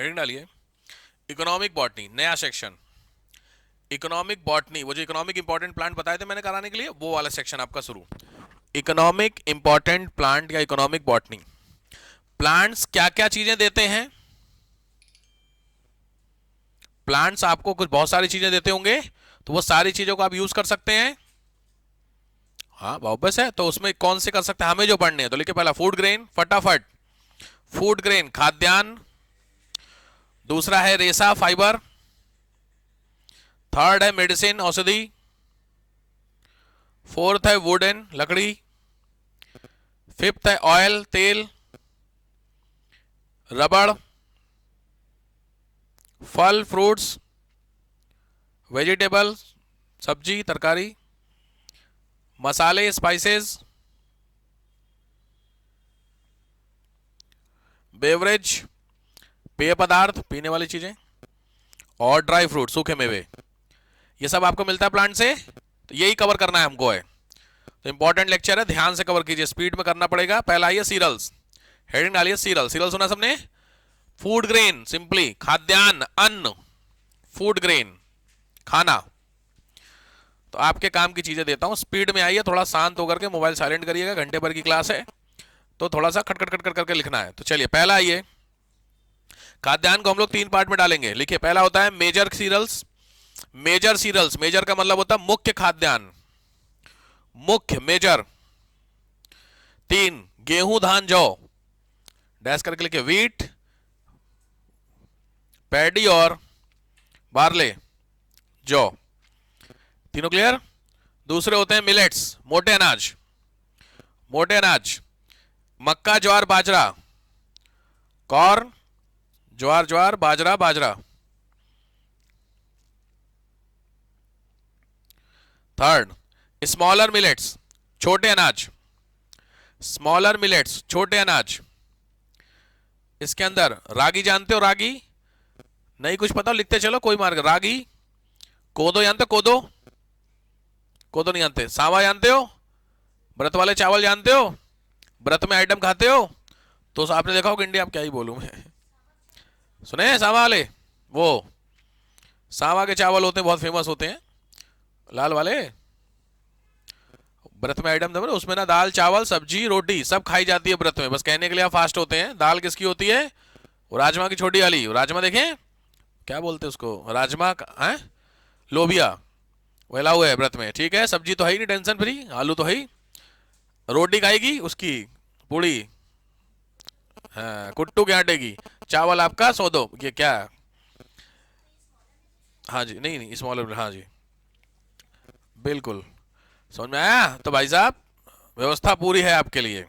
Heading डालिए economic botany, नया section economic botany. वो जो इकोनॉमिक इंपॉर्टेंट प्लांट बताए थे मैंने कराने के लिए, वो वाला सेक्शन आपका शुरू। इकोनॉमिक इंपॉर्टेंट प्लांट या इकोनॉमिक बॉटनी। प्लांट्स क्या क्या चीजें देते हैं? प्लांट्स आपको कुछ बहुत सारी चीजें देते होंगे, तो वो सारी चीजों को आप यूज कर सकते हैं। हाँ ऑब्वियस है, तो उसमें कौन से कर सकते हैं, हमें जो पढ़ने हैं। तो लिखिए पहला फूड ग्रेन, फटाफट। फूड ग्रेन खाद्यान्न, दूसरा है रेसा फाइबर, थर्ड है मेडिसिन औषधि, फोर्थ है वुडन लकड़ी, फिफ्थ है ऑयल तेल, रबड़, फल फ्रूट्स, वेजिटेबल सब्जी तरकारी, मसाले स्पाइसेस, बेवरेज पेय पदार्थ पीने वाली चीजें, और ड्राई फ्रूट सूखे मेवे। ये सब आपको मिलता है प्लांट से, तो यही कवर करना है हमको है। तो इंपॉर्टेंट लेक्चर है, ध्यान से कवर कीजिए, स्पीड में करना पड़ेगा। पहला आइए सीरियल्स, हेडिंग डालिए सीरियल। सीरियल सुना सबने? फूड ग्रेन सिंपली खाद्यान्न अन्न, फूड ग्रेन खाना। तो आपके काम की चीजें देता हूं, स्पीड में आइए, थोड़ा शांत होकर के मोबाइल साइलेंट करिएगा, घंटे भर की क्लास है तो थोड़ा सा खटखट खट करके लिखना है। तो चलिए पहला आइए, खाद्यान्न को हम लोग तीन पार्ट में डालेंगे। लिखिए पहला होता है major cereals. Major cereals, major का मतलब होता है मुख्य खाद्यान्न, मुख्य मेजर। तीन गेहूं धान जौ, डैश करके लिखिए वीट पैडी और बार्ले जौ, तीनों क्लियर। दूसरे होते हैं मिलेट्स, मोटे अनाज, मोटे अनाज मक्का ज्वार बाजरा, कॉर्न ज्वार ज्वार बाजरा बाजरा। थर्ड स्मॉलर मिलेट्स, छोटे अनाज, स्मॉलर मिलेट्स छोटे अनाज। इसके अंदर रागी जानते हो? रागी नहीं कुछ पता हो लिखते चलो, कोई मार्ग। रागी, कोदो जानते हो? कोदो, कोदो नहीं जानते। सांवा जानते हो? व्रत वाले चावल जानते हो? व्रत में आइटम खाते हो? तो आपने देखा होगा इंडिया, आप क्या ही बोलूं मैं, सुने हैं सांवा वाले? वो सांवा के चावल होते हैं, बहुत फेमस होते हैं, लाल वाले। व्रत में आइटम ना उसमें ना दाल चावल सब्जी रोटी सब खाई जाती है व्रत में, बस कहने के लिए आप फास्ट होते हैं। दाल किसकी होती है? वो राजमा की छोटी वाली, राजमा देखें क्या बोलते हैं उसको, राजमा है, लोबिया, वो अलाउ है व्रत में, ठीक है। सब्जी तो है ही नहीं, टेंशन फ्री, आलू तो है ही। रोटी खाएगी उसकी पूड़ी, हाँ कुट्टू के आटे की। चावल आपका सौ दो, ये क्या? हाँ जी, नहीं नहीं स्मॉलर, हाँ जी बिल्कुल, समझ में आया। तो भाई साहब व्यवस्था पूरी है आपके लिए,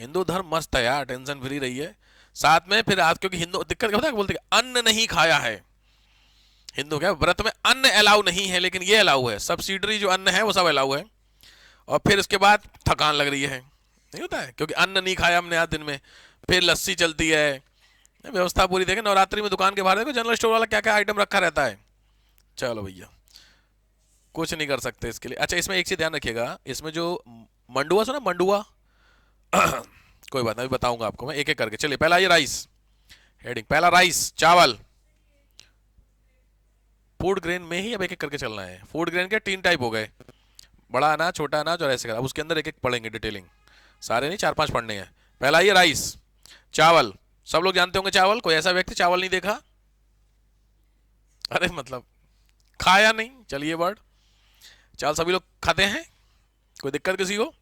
हिंदू धर्म मस्त है यार, टेंशन फ्री रहिए। साथ में फिर आज क्योंकि हिंदू दिक्कत क्या होता है, बोलते हैं अन्न नहीं खाया है। हिंदू क्या व्रत में अन्न अलाउ नहीं है, लेकिन ये अलाउ है, सब्सिडरी जो अन्न है वो सब अलाउ है। और फिर उसके बाद थकान लग रही है, नहीं होता है क्योंकि अन्न नहीं खाया हमने आज दिन में, फिर लस्सी चलती है। व्यवस्था पूरी देखें, नवरात्रि में दुकान के बाहर देखो जनरल स्टोर वाला क्या क्या आइटम रखा रहता है। चलो भैया कुछ नहीं कर सकते इसके लिए। अच्छा इसमें एक चीज ध्यान रखिएगा, इसमें जो मंडुआ सुना, मंडुआ कोई बात नहीं बताऊंगा आपको मैं एक एक करके। चलिए पहला ये राइस, हेडिंग पहला राइस चावल। फूड ग्रेन में ही अब एक एक करके चलना है। फूड ग्रेन के तीन टाइप हो गए, बड़ा अनाज छोटा अनाज और ऐसे कर, अब उसके अंदर एक एक पढ़ेंगे डिटेलिंग, सारे नहीं चार पांच पढ़ने हैं। पहला ये राइस चावल, सब लोग जानते होंगे चावल, कोई ऐसा व्यक्ति चावल नहीं देखा? अरे मतलब खाया नहीं, चलिए वर्ड चावल सभी लोग खाते हैं, कोई दिक्कत किसी को?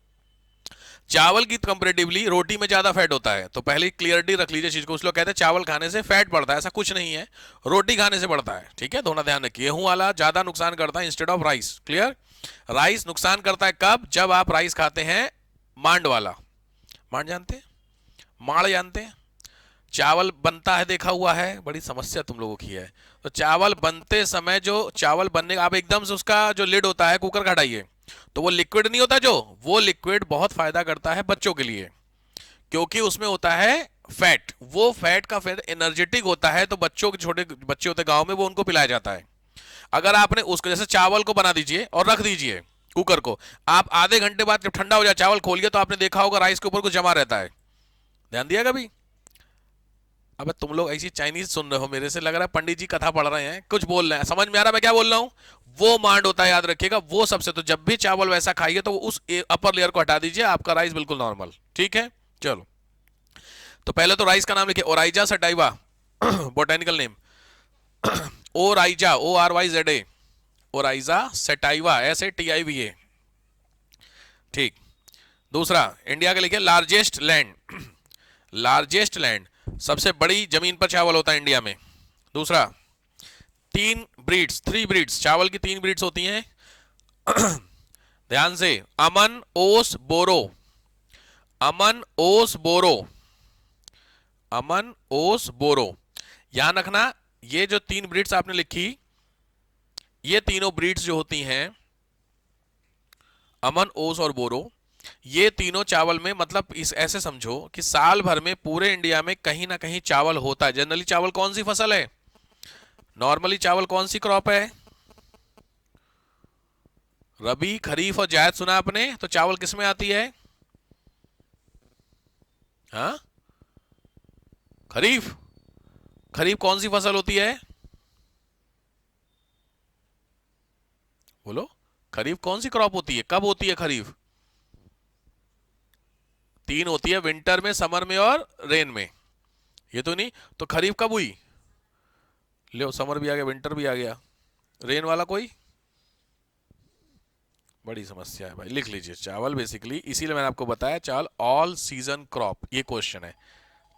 चावल की कंपेरेटिवली रोटी में ज्यादा फैट होता है, तो पहले क्लियरिटी रख लीजिए चीज को। कुछ लोग कहते हैं चावल खाने से फैट बढ़ता है, ऐसा कुछ नहीं है, रोटी खाने से बढ़ता है, ठीक है। दोनों ध्यान रखिए, गेहूं वाला ज्यादा नुकसान करता है instead of rice, clear. Rice नुकसान करता है कब? जब आप राइस खाते हैं मांड वाला, मांड जानते हैं, माड़ जानते हैं, चावल बनता है देखा हुआ है, बड़ी समस्या तुम लोगों की है। तो चावल बनते समय जो चावल बनने आप एकदम से उसका जो लिड होता है कुकर का हटाइए, तो वो लिक्विड नहीं होता, जो वो लिक्विड बहुत फायदा करता है बच्चों के लिए, क्योंकि उसमें होता है फैट, वो फैट का फैट एनर्जेटिक होता है, तो बच्चों के छोटे बच्चे होते गांव में वो उनको पिलाया जाता है। अगर आपने उसको जैसे चावल को बना दीजिए और रख दीजिए कुकर को, आप आधे घंटे बाद जब ठंडा हो जाए चावल खोलिए तो आपने देखा होगा राइस के ऊपर कुछ जमा रहता है, ध्यान दिया कभी? अबे तुम लोग ऐसी चाइनीज सुन रहे हो, मेरे से लग रहा है पंडित जी कथा पढ़ रहे हैं, कुछ बोल रहे हैं, समझ में आ रहा है मैं क्या बोल रहा हूँ? वो मांड होता है, याद रखिएगा वो सबसे। तो जब भी चावल वैसा खाइए तो उस अपर लेयर को हटा दीजिए, आपका राइस बिल्कुल नॉर्मल। ठीक है, चलो। तो पहले तो राइस का नाम लिखिए, Oryza sativa, botanical name Oryza, ORYZA, Oryza sativa, SATIVA। ठीक। दूसरा, इंडिया के लिखिए लार्जेस्ट लैंड, लार्जेस्ट लैंड, सबसे बड़ी जमीन पर चावल होता है इंडिया में। दूसरा, तीन ब्रीड्स, 3 ब्रीड्स, चावल की 3 ब्रीड्स होती हैं, ध्यान से, अमन, ओस, बोरो, अमन, ओस, बोरो, अमन, ओस, बोरो। याद रखना, ये जो 3 ब्रीड्स आपने लिखी, ये तीनों ब्रीड्स जो होती हैं, अमन, ओस और बोरो, ये तीनों चावल में, मतलब इस ऐसे समझो कि साल भर में पूरे इंडिया में कहीं ना कहीं चावल होता है। जनरली चावल कौन सी फसल है? नॉर्मली चावल कौन सी क्रॉप है? रबी, खरीफ और जायद सुना आपने? तो चावल किस में आती है? हाँ, खरीफ। खरीफ कौन सी फसल होती है? बोलो, खरीफ कौन सी क्रॉप होती है? कब होती है खरीफ? 3 होती है, विंटर में, समर में और रेन में। ये तो नहीं, तो खरीफ कब हुई? लो, समर भी आ गया, विंटर भी आ गया, रेन वाला कोई? बड़ी समस्या है भाई। लिख लीजिए, चावल बेसिकली, इसीलिए मैंने आपको बताया चावल ऑल सीजन क्रॉप, ये क्वेश्चन है।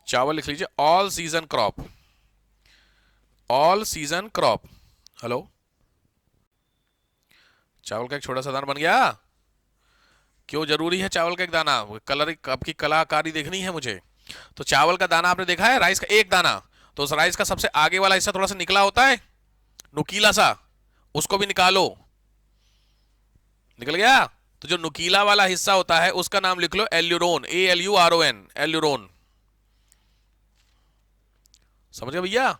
चावल लिख लीजिए all season crop, all season crop. Hello, चावल का एक छोटा सा दाना बन गया। क्यों जरूरी है चावल का एक दाना? कलर, आपकी कलाकारी देखनी है मुझे। तो चावल का दाना आपने देखा है, राइस का एक दाना, तो उस राइस का सबसे आगे वाला हिस्सा थोड़ा सा निकला होता है, नुकीला सा, उसको भी निकालो। निकल गया? तो जो नुकीला वाला हिस्सा होता है उसका नाम लिख लो एल्यूरोन, ALURON, एल्यूरोन। समझ गए भैया?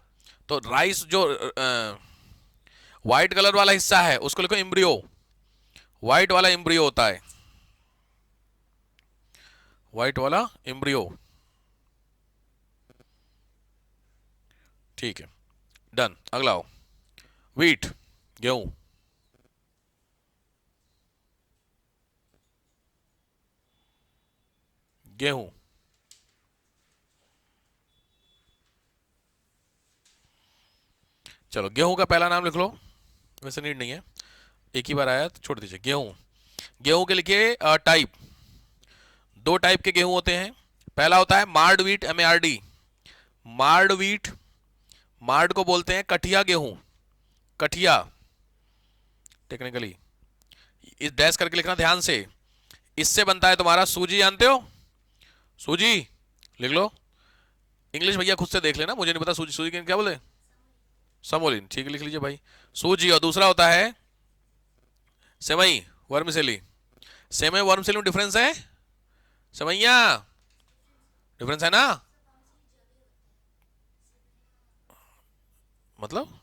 तो राइस जो व्हाइट कलर वाला हिस्सा है उसको लिखो एम्ब्रियो, व्हाइट वाला एम्ब्रियो होता है, व्हाइट वाला एम्ब्रियो। ठीक है, डन। अगला हो, व्हीट, गेहूं। गेहूं, चलो गेहूं का पहला नाम लिख लो, वैसे नीड नहीं है, एक ही बार आया तो छोड़ दीजिए। गेहूं, गेहूं के लिखिए टाइप, 2 टाइप के गेहूं होते हैं। पहला होता है मार्ड व्हीट, MARD, मार्ड व्हीट, मार्ड को बोलते हैं कठिया गेहूं, कठिया, टेक्निकली इस डैश करके लिखना ध्यान से। इससे बनता है तुम्हारा सूजी, जानते हो सूजी? लिख लो, इंग्लिश भैया खुद से देख लेना, मुझे नहीं पता सूजी, सूजी क्या बोले? समोलिन, ठीक है लिख लीजिए भाई, सूजी। और दूसरा होता है सेवई, वर्मिसेली। सेवई वर्मिसेली में डिफरेंस है? सेवैया, डिफरेंस है ना? मतलब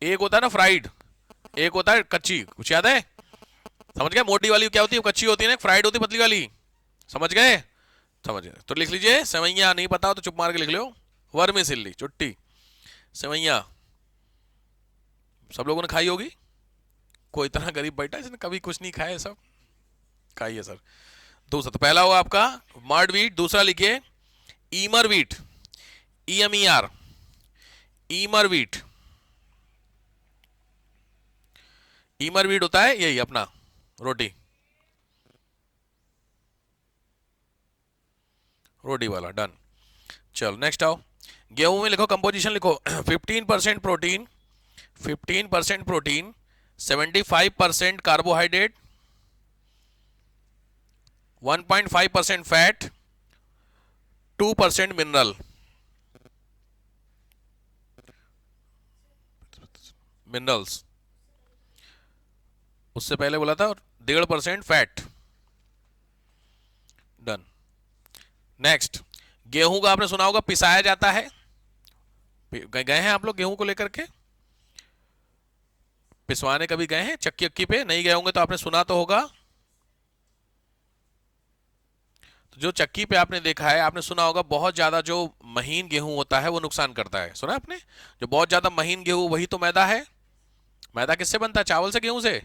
एक होता है ना फ्राइड, एक होता है कच्ची, कुछ याद है? समझ गए? मोटी वाली क्या होती है, कच्ची होती है ना, फ्राइड होती है पतली वाली। समझ गए? समझ गए तो लिख लीजिए सेवैया। नहीं पता हो तो चुप मार के लिख लो वर्मिसेली, चुट्टी, सेवैया। सब लोगों ने खाई होगी, कोई इतना गरीब बैठा है जिसने कभी कुछ नहीं खाया? सब खाइए सर। दूसरा, तो पहला होगा आपका मार्ड व्हीट, दूसरा लिखिए ईमर व्हीट, EMER, ईमर व्हीट। ईमर व्हीट होता है यही अपना रोटी, रोटी वाला, डन। चलो नेक्स्ट आओ, गेहूं में लिखो, कंपोजिशन लिखो, 15% protein, 15% protein, 75% carbohydrate, 1.5% fat, 2% mineral. Minerals, उससे पहले बोला था 1.5% फैट, डन। नेक्स्ट, गेहूं का आपने सुना होगा पिसाया जाता है, गए हैं आप लोग गेहूं को लेकर के पिसवाने? कभी गए हैं चक्की अक्की पे? नहीं गए होंगे तो आपने सुना तो होगा। जो चक्की पे आपने देखा है, आपने सुना होगा बहुत ज्यादा जो महीन गेहूं होता है वो नुकसान करता है, सुना है आपने? जो बहुत ज्यादा महीन गेहूं वही तो मैदा है। मैदा किससे बनता है? चावल से, गेहूं से?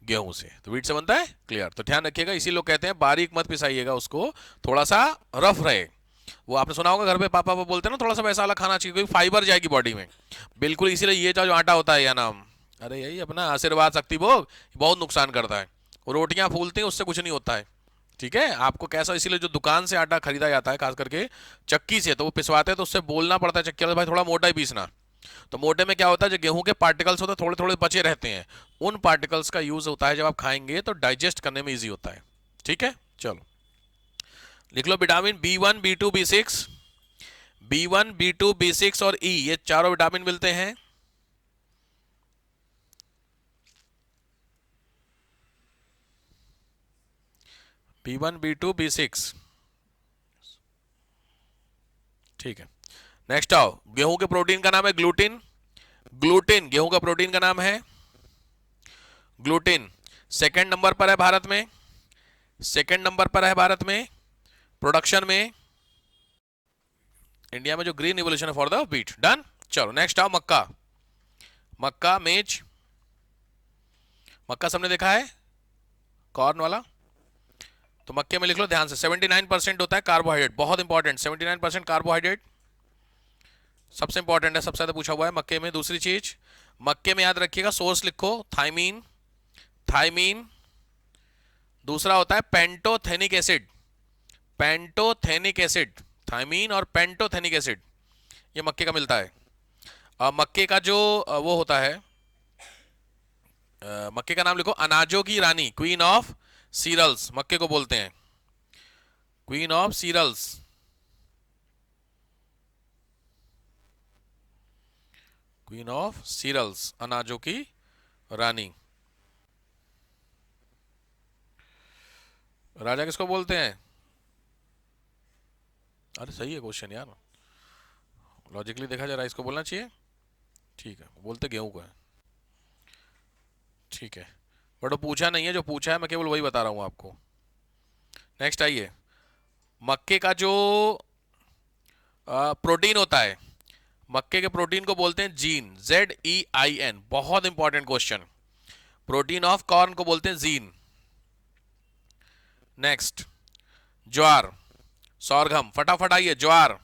गेहूं से, तो व्हीट से बनता है। क्लियर? तो ध्यान रखिएगा, इसी लोग कहते हैं बारीक मत पिसाइएगा उसको, थोड़ा सा रफ रहे। वो आपने सुना होगा घर पे पापा पापा बोलते हैं ना, थोड़ा सा वैसा वाला खाना चाहिए, क्योंकि फाइबर जाएगी बॉडी में। बिल्कुल, इसीलिए ये जो आटा होता है, या नाम, अरे यही अपना आशीर्वाद शक्ति भोग, बहुत नुकसान करता है। वो रोटियां फूलती हैं, उससे कुछ नहीं होता है। ठीक है, आपको कैसा, इसीलिए जो दुकान से आटा खरीदा जाता है खास करके चक्की से, तो वो पिसवाते हैं तो उससे बोलना पड़ता है चक्की वाले, भाई थोड़ा मोटा ही पीसना। तो मोटे में क्या होता है, जो गेहूं के पार्टिकल्स होते हैं थोड़े थोड़े बचे रहते हैं, उन पार्टिकल्स का यूज होता है, जब आप खाएंगे तो डाइजेस्ट करने में इजी होता है। ठीक है, चलो लिख लो, vitamin B1 B2 B6, B1 B2 B6 और ई, ये चारों विटामिन मिलते हैं। B1 B2 B6, ठीक है। नेक्स्ट आओ, गेहूं के प्रोटीन का नाम है ग्लूटिन। ग्लूटिन गेहूं का प्रोटीन का नाम है ग्लूटिन। सेकंड नंबर पर है भारत में, सेकंड नंबर पर है भारत में प्रोडक्शन में, इंडिया में जो ग्रीन रिवोल्यूशन है फॉर द व्हीट। डन। चलो नेक्स्ट आओ, मक्का। मक्का मेज, मक्का सबने देखा है, कॉर्न वाला। तो मक्के में लिख लो ध्यान से, 79% होता है कार्बोहाइड्रेट, बहुत इंपॉर्टेंट, 79% कार्बोहाइड्रेट सबसे इंपॉर्टेंट है, सबसे ज्यादा पूछा हुआ है मक्के में। दूसरी चीज, मक्के में याद रखिएगा सोर्स लिखो, थाइमीन, थाइमीन। दूसरा होता है pantothenic acid, pantothenic acid, thiamine और पेंटोथेनिक एसिड, ये मक्के का मिलता है। मक्के का जो वो होता है, मक्के का नाम लिखो, अनाजों की रानी, क्वीन ऑफ सीरल्स, मक्के को बोलते हैं queen of cereals. Queen of cereals, अनाजों की रानी। राजा किसको बोलते हैं? अरे सही है क्वेश्चन यार, लॉजिकली देखा जाए राइस को बोलना चाहिए। ठीक है, बोलते गेहूं को है। ठीक है, बट वो पूछा नहीं है, जो पूछा है मैं केवल वही बता रहा हूं आपको। नेक्स्ट आइए, मक्के का जो प्रोटीन होता है, मक्के के प्रोटीन को बोलते हैं जीन, ZEIN, बहुत important question. Protein of corn को बोलते हैं जीन। नेक्स्ट, ज्वार, सौरघम, फटाफट आइए, ज्वार।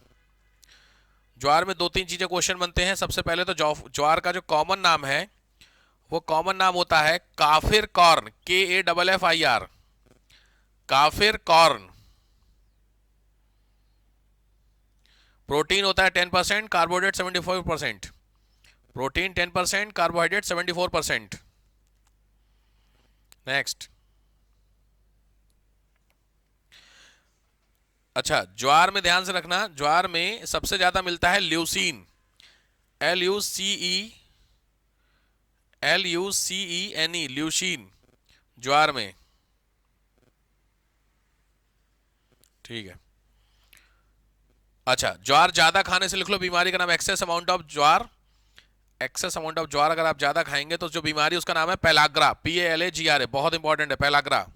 ज्वार में दो तीन चीजें क्वेश्चन बनते हैं। सबसे पहले तो ज्वार का जो कॉमन नाम है, वो कॉमन नाम होता है काफिर कॉर्न, KAFFIR, काफिर कॉर्न। प्रोटीन होता है 10%, कार्बोहाइड्रेट 74%। Protein 10%, carbohydrate 74%। नेक्स्ट, अच्छा ज्वार में ध्यान से रखना, ज्वार में सबसे ज्यादा मिलता है ल्यूसीन, LUCENE, ल्यूसीन, ज्वार में। ठीक है, अच्छा ज्वार ज्यादा खाने से लिख लो बीमारी का नाम, एक्सेस अमाउंट ऑफ ज्वार, एक्सेस अमाउंट ऑफ ज्वार अगर आप ज्यादा खाएंगे तो जो बीमारी उसका नाम है पेलाग्रा, PALAGRA, बहुत इंपॉर्टेंट है पेलाग्रा।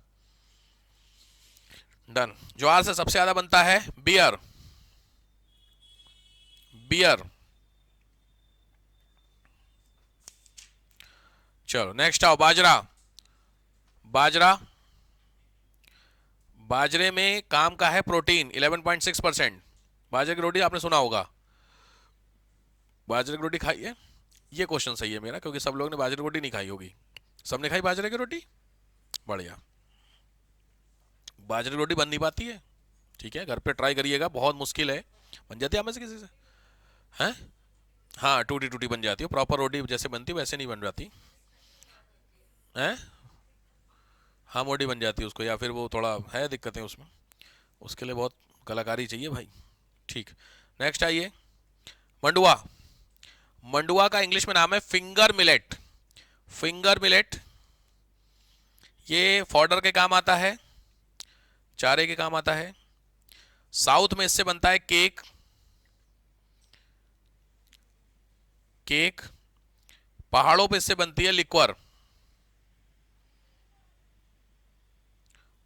डन। ज्वार से सबसे ज्यादा बनता है बियर, बियर। चलो नेक्स्ट आओ, बाजरा, बाजरा। बाजरे में काम का है प्रोटीन 11.6%। बाजरे की रोटी आपने सुना होगा, बाजरे की रोटी खाई है? ये क्वेश्चन सही है मेरा, क्योंकि सब लोग ने बाजरे की रोटी नहीं खाई होगी। सबने खाई बाजरे की रोटी, बढ़िया। बाजरे की रोटी बन नहीं पाती है, ठीक है, घर पे ट्राई करिएगा, बहुत मुश्किल है। बन जाती है आप में से किसी से? हैं? हाँ, टूटी टूटी बन जाती है, प्रॉपर रोटी जैसे बनती है वैसे नहीं बन जाती है। हाँ, मोटी बन जाती है उसको, या फिर वो थोड़ा है दिक्कतें उसमें, उसके लिए बहुत कलाकारी चाहिए भाई। ठीक, नेक्स्ट आइए, मंडुआ। मंडुआ का इंग्लिश में नाम है फिंगर मिलेट, फिंगर मिलेट। ये फॉडर के काम आता है, चारे के काम आता है। साउथ में इससे बनता है केक, केक। पहाड़ों पे इससे बनती है लिक्वर,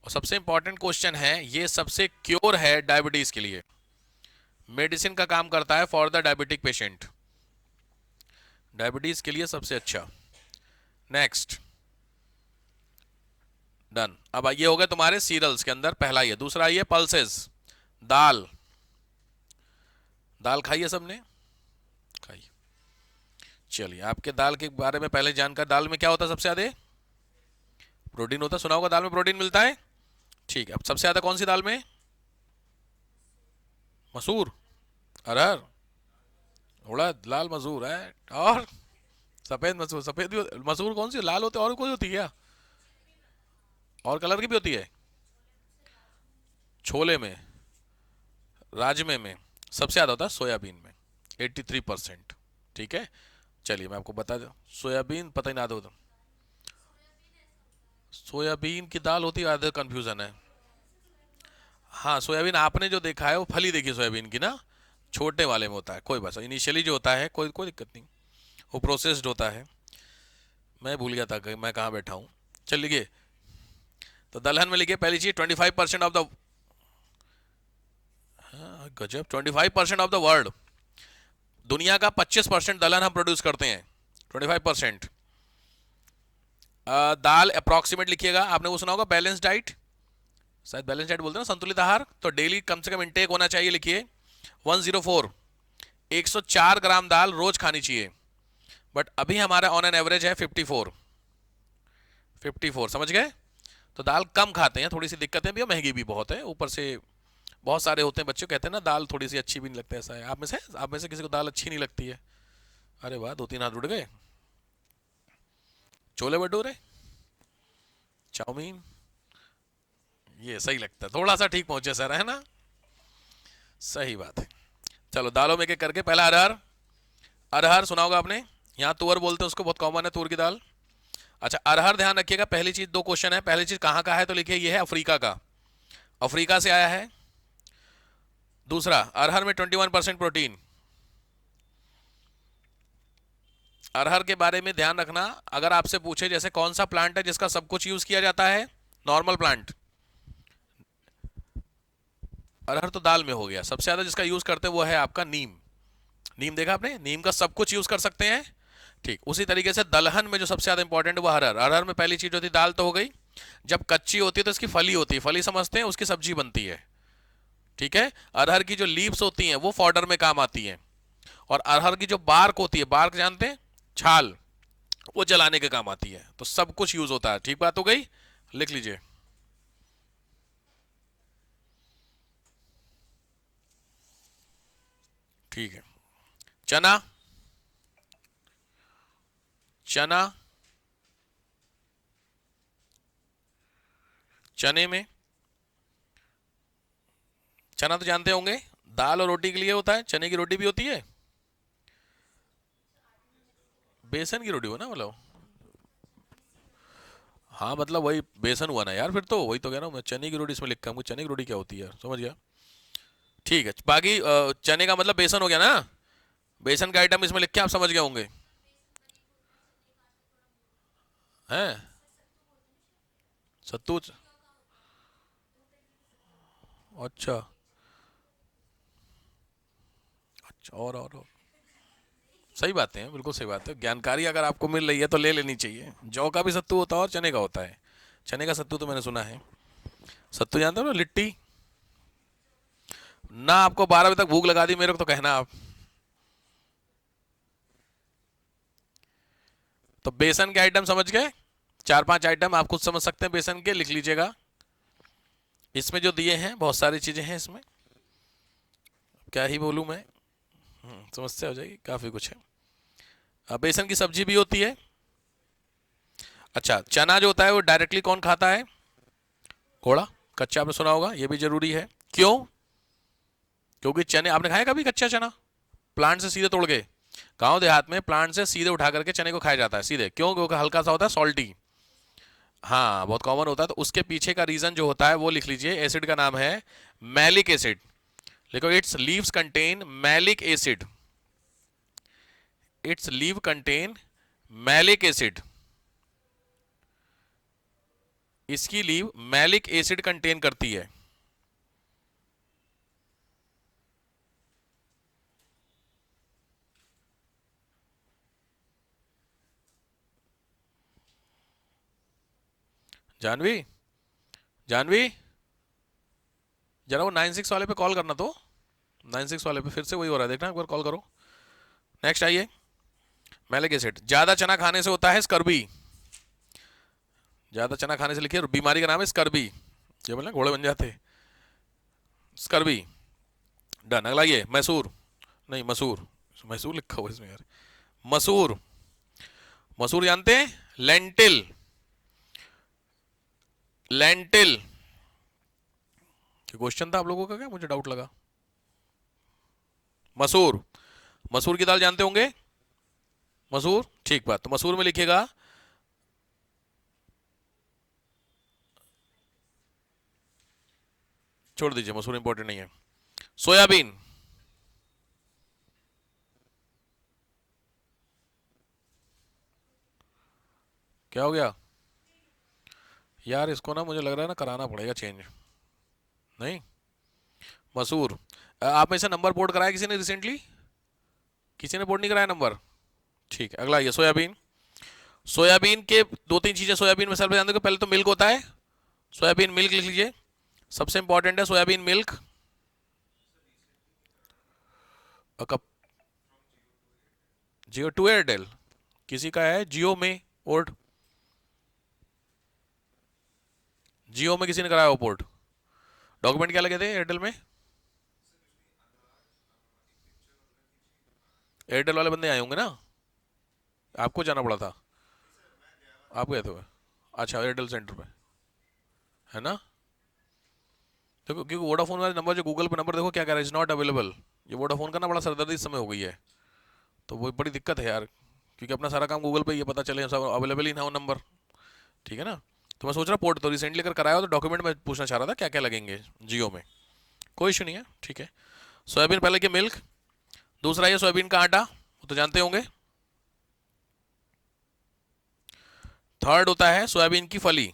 और सबसे इंपॉर्टेंट क्वेश्चन है, ये सबसे क्योर है डायबिटीज के लिए, मेडिसिन का काम करता है for the diabetic patient, diabetes के लिए सबसे अच्छा। Next, done. अब ये हो गए तुम्हारे सीरियल्स के अंदर, पहला ये। दूसरा ये पल्सेस, दाल। दाल खाइए सबने, खाइए। चलिए, आपके दाल के बारे में पहले जानकर, दाल में क्या होता है सबसे ज्यादा? प्रोटीन होता है, सुना होगा दाल में प्रोटीन मिलता है। ठीक है, अब सबसे ज्यादा कौन सी दाल में? मसूर, अरहर, उड़द, लाल मसूर है, और सफेद मसूर। सफेद भी मसूर कौन सी लाल होती है, और कोई होती है क्या? और कलर की भी होती है? छोले में, राजमे में सबसे ज्यादा होता है सोयाबीन में, 83%। ठीक है, चलिए मैं आपको बता दूं, सोयाबीन पता ही ना दो तो। सोयाबीन की दाल होती है, आधा कंफ्यूजन है। हाँ, सोयाबीन आपने जो देखा है वो फली देखी सोयाबीन की ना, छोटे वाले में होता है, कोई बात, इनिशियली जो होता है कोई कोई दिक्कत नहीं, वो प्रोसेस्ड होता है। मैं भूल गया था कि मैं कहाँ बैठा हूँ। चलिए, तो दलहन में लिखिए पहली चीज, 25% ऑफ द, गजब, 25% ऑफ द वर्ल्ड, दुनिया का 25% दलहन हम प्रोड्यूस करते हैं, 25%। दाल अप्रोक्सीमेट लिखिएगा, आपने वो सुना होगा बैलेंस डाइट, शायद बैलेंस डाइट बोलते हैं ना, संतुलित आहार। तो डेली कम से कम इंटेक होना चाहिए, लिखिए 104, 104 ग्राम दाल रोज खानी चाहिए। बट अभी हमारा ऑन एन एवरेज है 54, 54, समझ गए? तो दाल कम खाते हैं, थोड़ी सी दिक्कतें भी है, महंगी भी बहुत है, ऊपर से बहुत सारे होते हैं बच्चे कहते हैं ना दाल थोड़ी सी अच्छी भी नहीं लगता, ऐसा है। आप में से किसी को दाल अच्छी नहीं लगती है? अरे वाह, 2-3 हाथ उड़ गए। छोले भटूरे, चाउमीन, ये सही लगता है, थोड़ा सा ठीक पहुंचे सर, है ना? सही बात है। चलो, दालों में एक एक करके, पहला अरहर। अरहर सुना होगा आपने, यहाँ तुअर बोलते हैं उसको, बहुत कॉमन है तुअर की दाल। अच्छा, अरहर ध्यान रखिएगा, पहली चीज, दो क्वेश्चन है, पहली चीज कहाँ का है, तो लिखिए ये है अफ्रीका का, अफ्रीका से आया है। दूसरा, अरहर में 21% प्रोटीन। अरहर के बारे में ध्यान रखना, अगर आपसे पूछे जैसे कौन सा प्लांट है जिसका सब कुछ यूज किया जाता है, नॉर्मल प्लांट, अरहर तो दाल में हो गया, सबसे ज्यादा जिसका यूज करते हैं वो है आपका नीम। नीम देखा आपने, नीम का सब कुछ यूज कर सकते हैं। ठीक उसी तरीके से दलहन में जो सबसे ज्यादा इंपॉर्टेंट है वो अरहर। अरहर में पहली चीज होती है दाल, तो हो गई। जब कच्ची होती है तो इसकी फली होती है, फली समझते हैं, उसकी सब्जी बनती है। ठीक है, अरहर की जो लीव्स होती हैं वो फॉडर में काम आती हैं, और अरहर की जो बार्क होती है, बार्क जानते हैं, छाल, वो जलाने के काम आती है। तो सब कुछ यूज होता है। ठीक बात हो गई, लिख लीजिए। ठीक है, चना, चना, चने में, चना तो जानते होंगे, दाल और रोटी के लिए होता है, चने की रोटी भी होती है। बेसन की रोटी हो ना, मतलब? हाँ, मतलब वही बेसन हुआ ना यार, फिर तो वही तो कह रहा हूँ मैं, चने की रोटी इसमें लिखा है, मुझे चने की रोटी क्या होती है, समझ गया। ठीक है, बाकी चने का मतलब बेसन हो गया ना, बेसन का आइटम इसमें लिख के आप समझ गए होंगे, हैं? सत्तू, अच्छा, अच्छा, और सही बातें हैं, बिल्कुल सही बात है, जानकारी अगर आपको मिल रही है तो ले लेनी चाहिए। जौ का भी सत्तू होता है और चने का होता है। चने का सत्तू तो मैंने सुना है। सत्तू जानते हो ना, लिट्टी ना। आपको 12 बजे तक भूख लगा दी मेरे को तो कहना आप। तो बेसन के आइटम समझ गए, 4-5 आइटम आप खुद समझ सकते हैं बेसन के, लिख लीजिएगा। इसमें जो दिए हैं बहुत सारी चीजें हैं इसमें, क्या ही बोलूं मैं, समस्या हो जाएगी, काफी कुछ है। अब बेसन की सब्जी भी होती है। अच्छा, चना जो होता है वो डायरेक्टली कौन खाता है? घोड़ा, कच्चा आपने सुना होगा, ये भी जरूरी है। क्यों? क्योंकि चने आपने खाया कभी कच्चा चना, प्लांट से सीधे तोड़ के? गांव देहात में प्लांट से सीधे उठा करके चने को खाया जाता है सीधे, क्यों? क्योंकि हल्का सा होता है, सॉल्टी। हाँ, बहुत कॉमन होता है। तो उसके पीछे का रीजन जो होता है वो लिख लीजिए, एसिड का नाम है मैलिक एसिड। लिखो, it's leaves contain malic acid, it's leave contain malic acid. इसकी लीव मैलिक एसिड कंटेन करती है। जानवी, जानवी, जरा वो 96 वाले पे कॉल करना, तो 96 वाले पे फिर से वही हो रहा है, देखना एक बार कॉल करो। नेक्स्ट आइए, मैलिक एसिड ज्यादा चना खाने से होता है स्कर्बी। ज्यादा चना खाने से लिखिए, बीमारी का नाम है स्कर्बी, ये बोलना घोड़े बन जाते, स्कर्बी। डन। अगला ये मैसूर, नहीं मसूर, मैसूर लिखा हुआ है इसमें यार, मसूर। मसूर जानते हैं, लेंटिल, लेंटिल। क्वेश्चन था आप लोगों का क्या, मुझे डाउट लगा। मसूर, मसूर की दाल जानते होंगे, मसूर, ठीक बात। तो मसूर में लिखिएगा, छोड़ दीजिए मसूर इंपॉर्टेंट नहीं है। सोयाबीन, क्या हो गया यार, इसको ना मुझे लग रहा है ना कराना पड़ेगा चेंज। नहीं, मसूर। आप में से नंबर बोर्ड कराया किसी ने रिसेंटली? किसी ने बोर्ड नहीं कराया नंबर? ठीक है, अगला ये सोयाबीन। सोयाबीन के दो तीन चीजें सोयाबीन में सर जान दो, पहले तो मिल्क होता है, सोयाबीन मिल्क लिख लीजिए, सबसे इंपॉर्टेंट है सोयाबीन मिल्क। कब? जियो टू एयरटेल, किसी का है जियो में पोर्ट? जियो में किसी ने कराया हो पोर्ट? डॉक्यूमेंट क्या लगे थे एयरटेल में? एयरटेल वाले बंदे आए होंगे ना, आपको जाना पड़ा था, आप गए थे? अच्छा, एयरटेल सेंटर पे, है ना? देखो, क्योंकि वोडाफोन वाले नंबर जो गूगल पे नंबर देखो क्या कह रहा है, इज नॉट अवेलेबल। ये वोडाफोन का ना बड़ा सरदर्दी इस समय हो गई है, तो वो बड़ी दिक्कत है यार, क्योंकि अपना सारा काम गूगल पे ये पता चले सब अवेलेबल ही ना हो नंबर, ठीक है ना? तो मैं सोच रहा पोर्ट तो रिसेंटली अगर कराया हो तो डॉक्यूमेंट में पूछना चाह रहा था क्या क्या लगेंगे जियो में। कोई इशू नहीं है, ठीक है। सोयाबीन पहले के मिल्क, दूसरा ये सोयाबीन का आटा, वो तो जानते होंगे। थर्ड होता है सोयाबीन की फली।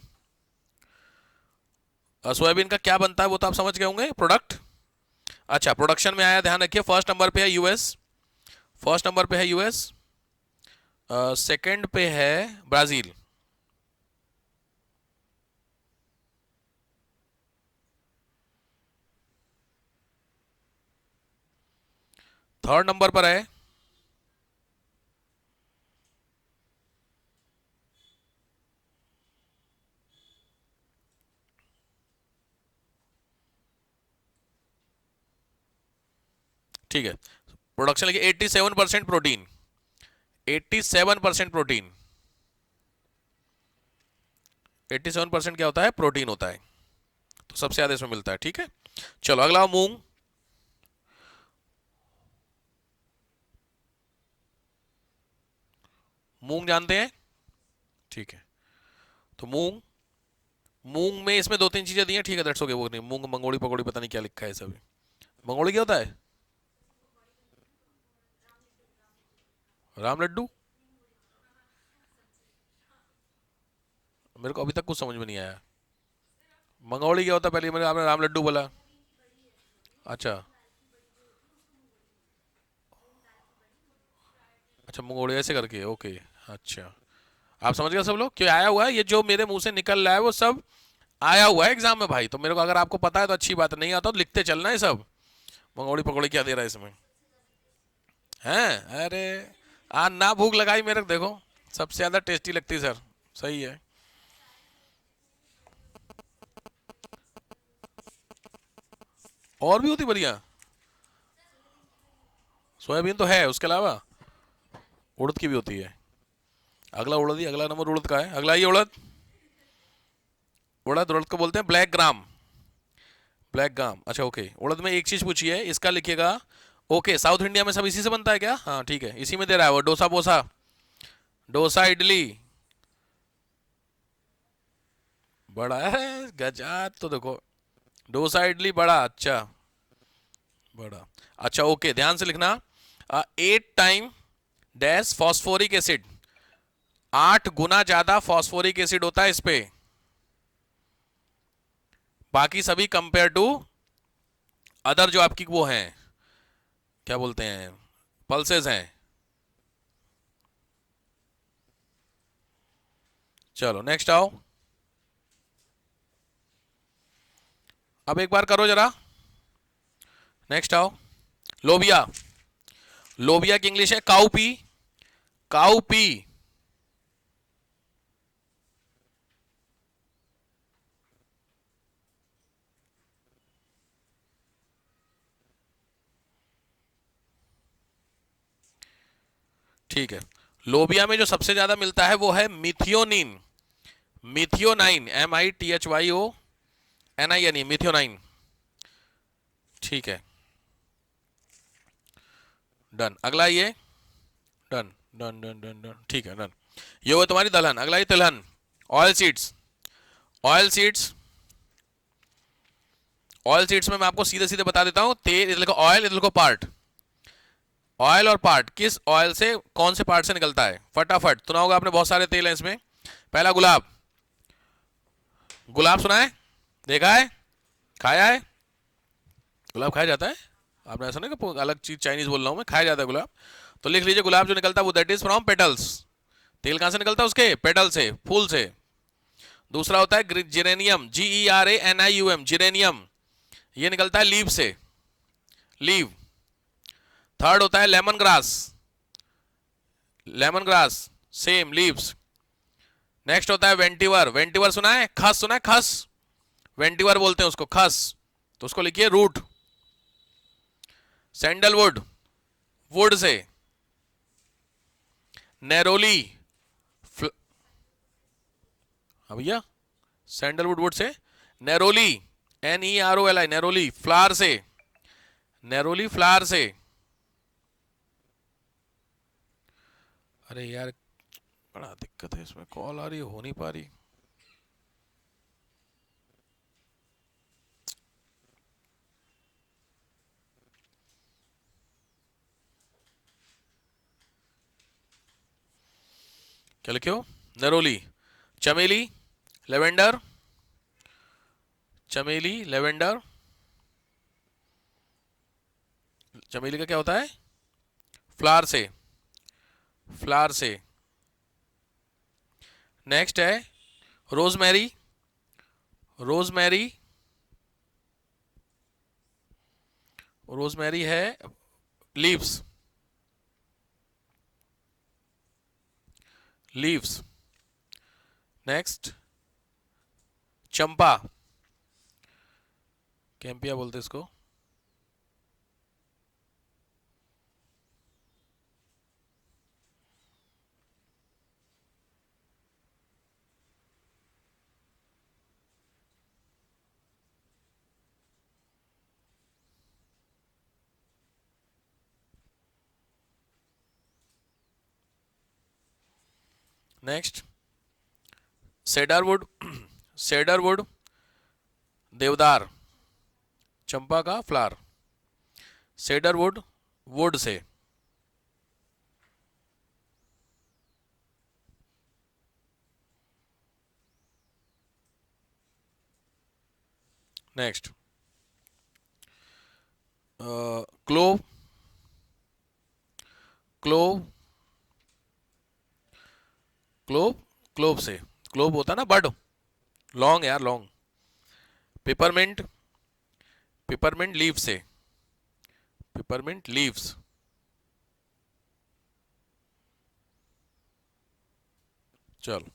सोयाबीन का क्या बनता है वो तो आप समझ गए होंगे, प्रोडक्ट। अच्छा, प्रोडक्शन में आया, ध्यान रखिए, फर्स्ट नंबर पे है यूएस, फर्स्ट नंबर पे है यूएस, सेकंड पे है ब्राजील, थर्ड नंबर पर है, ठीक है। प्रोडक्शन लिखिए 87% प्रोटीन, 87% प्रोटीन, 87% क्या होता है, प्रोटीन होता है, तो सबसे ज्यादा इसमें मिलता है, ठीक है। चलो अगला मूंग। मूंग जानते हैं, ठीक है। तो मूंग, मूंग में इसमें दो तीन चीजें दी हैं, ठीक है, दैट्स ओके, वो नहीं, मूंग मंगोड़ी पकौड़ी पता नहीं क्या लिखा है सभी। मंगोड़ी क्या होता है? राम लड्डू? मेरे को अभी तक कुछ समझ में नहीं आया, मंगोड़ी क्या होता है? पहले मैंने, आपने राम लड्डू बोला। अच्छा, अच्छा मंगोड़ी ऐसे करके, ओके, अच्छा। आप समझ गए सब लोग, क्यों आया हुआ है ये जो मेरे मुंह से निकल रहा है वो सब आया हुआ है एग्जाम में भाई, तो मेरे को अगर आपको पता है तो अच्छी बात है, नहीं आता तो लिखते चलना है सब। मंगोड़ी पकौड़ी क्या दे रहा है इसमें, हैं? अरे, ना भूख लगाई मेरे को, देखो सबसे ज्यादा टेस्टी लगती है सर, सही है। और भी होती बढ़िया, सोयाबीन तो है, उसके अलावा उड़द की भी होती है। अगला उड़द ही, अगला नंबर उड़द का है, अगला ये उड़द। उड़द, उड़द को बोलते हैं ब्लैक ग्राम, ब्लैक ग्राम। अच्छा ओके, उड़द में एक चीज पूछी है, इसका लिखिएगा। ओके, साउथ इंडिया में सब इसी से बनता है क्या? हाँ ठीक है, इसी में दे रहा है वो, डोसा बोसा, डोसा इडली, बड़ा है गजा, तो देखो डोसा इडली बड़ा, अच्छा, बड़ा। अच्छा ओके, ध्यान से लिखना, 8 टाइम डैश फॉस्फोरिक एसिड, 8 गुना ज्यादा फॉस्फोरिक एसिड होता है इस पे, बाकी सभी कंपेयर टू अदर जो आपकी वो हैं, क्या बोलते हैं, पल्सेस हैं। चलो नेक्स्ट आओ। अब एक बार करो जरा, नेक्स्ट आओ। लोबिया, लोबिया की इंग्लिश है काउपी, काउपी। ठीक है, लोबिया में जो सबसे ज्यादा मिलता है वो है मिथियोनिन, मिथियोनाइन, MITHYONINE, मिथियोनाइन। ठीक है, डन। अगला ये, done done done done done, ठीक है डन। ये वो तुम्हारी दलहन। अगला ये तिलहन, oil seeds, oil seeds. Oil seeds में मैं आपको सीधे सीधे बता देता हूं, तेल इधर लिखो ऑयल, इधर लिखो पार्ट। ऑयल और पार्ट, किस ऑयल से कौन से पार्ट से निकलता है, फटाफट सुना होगा आपने, बहुत सारे तेल हैं इसमें। पहला गुलाब, गुलाब सुना है, देखा है, खाया है, गुलाब खाया जाता है। आपने ऐसा नहीं कि अलग चीज चाइनीज बोल रहा हूं मैं, खाया जाता है गुलाब। तो लिख लीजिए, गुलाब जो निकलता है वो दैट इज फ्रॉम पेटल्स। तेल कहां से निकलता है, उसके पेटल से, फूल से। दूसरा होता है जिरेनियम, GERANIUM, जिरेनियम, ये निकलता है लीव से, लीव। थर्ड होता है lemon grass, lemon grass, same leaves. Next होता है वेंटिवर, वेंटिवर सुना है, खस सुना है, खस, वेंटिवर बोलते हैं उसको, खस, तो उसको लिखिए रूट। सैंडलवुड, वुड से। नेरोली, हाँ भैया, सैंडलवुड वुड से। नेरोली, NEROLI, नेरोली, फ्लावर से, नेरोली फ्लावर से। अरे यार बड़ा दिक्कत है इसमें, कॉल आ रही हो नहीं पा रही। क्या लिखे हो, नरोली, चमेली, लेवेंडर, चमेली, लेवेंडर। चमेली का क्या होता है, फ्लावर से, फ्लावर से। नेक्स्ट है रोजमेरी, रोजमेरी, रोजमेरी है लीव्स, लीव्स। नेक्स्ट चंपा, कैंपिया बोलते हैं इसको। नेक्स्ट सेडरवुड, सेडरवुड, देवदार, चंपा का फ्लावर, सेडरवुड, वुड से। Next clove, clove, clove, clove से, क्लोव होता ना बड, लॉन्ग यार लॉन्ग। पिपरमिंट, पिपरमिंट लीव से, पिपरमिंट लीव्स। चलो